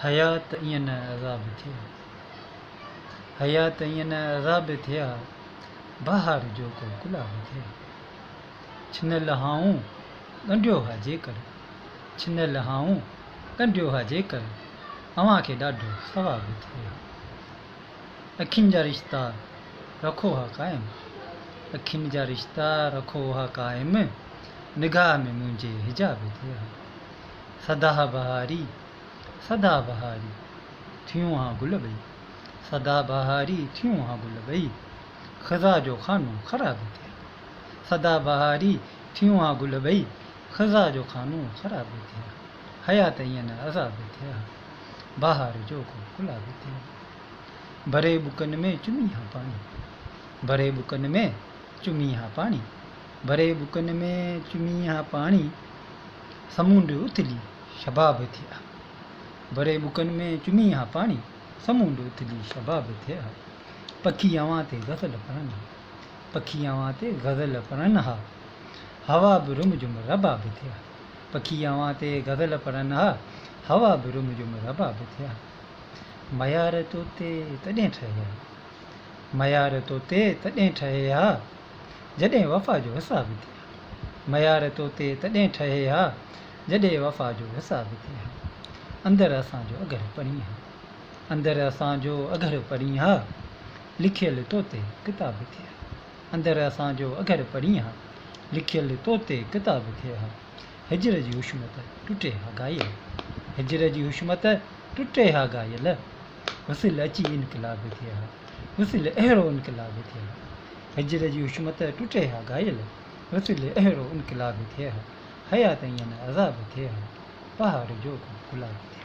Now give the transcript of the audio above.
हयात ईअं न अज़ाब थिया हयात ईअं न अज़ाब थिया बहार जो को गुलाब थिया छिनल हाऊं ॻंढियो हा जेकर छिनल हाऊं ॻंढियो हा जेकर अव्हां खे ॾाढो सवाब थिया अखियुनि जा रिश्ता रखो हा क़ाइम अखियुनि जा रिश्ता रखो हा क़ाइम निगाह में मुंहिंजे हिजाब थिया सदा बहारी थियूं हा गुल ॿई सदा बहारी थियूं हा गुल ॿई ख़ज़ा जो खानो ख़राब थिया सदा बहारी थियूं हा गुल ॿई ख़ज़ा जो खानो ख़राब थिया हयात ईअं न अज़ाब थिया बहार जो को गुलाब थिया भरे बुकनि में चुमी हा पाणी भरे बुकनि में चुमी हा पाणी भरे बुकनि में चुमी हा पाणी समुंड उथली शबाब थिया भरे बुकनि में चुमी हा पाणी समुंड उथली शबाब थिया पखी अवां ते गज़ल पढ़नि पखी अवां ते गज़ल पढ़नि हा हवा बि रुम जुम रबाब थिया पखी अवां ते गज़ल पढ़नि हा हवा बि रुम जुम रबाब थिया मयार तोते तॾहिं ठहिया मयार तोते तॾहिं ठहे हा जॾहिं वफ़ा जो हिसाब थिया मयार तोते तॾहिं ठहे हा जॾहिं वफ़ा जो हिसाब थिया अंदरि असांजो अगरि पढ़ी हा अंदरि असांजो अगरि पढ़ी हा लिखियल तोते किताब थिया अंदरि असांजो अगरि पढ़ी हा लिखियल तोते किताब थिया हिजर जी हुश्मत टुटे हा गायल हिजर जी हुश्मत टुटे हा गायल वसिल अची इनकलाब थिया वसिल अहिड़ो इनकलाब थिया हिजर जी हुश्मत टुटे हा गायल वसिल अहिड़ो इनकलाब थिया हयात ईअं न अज़ाब थिया बहार जो गुलाब थिया।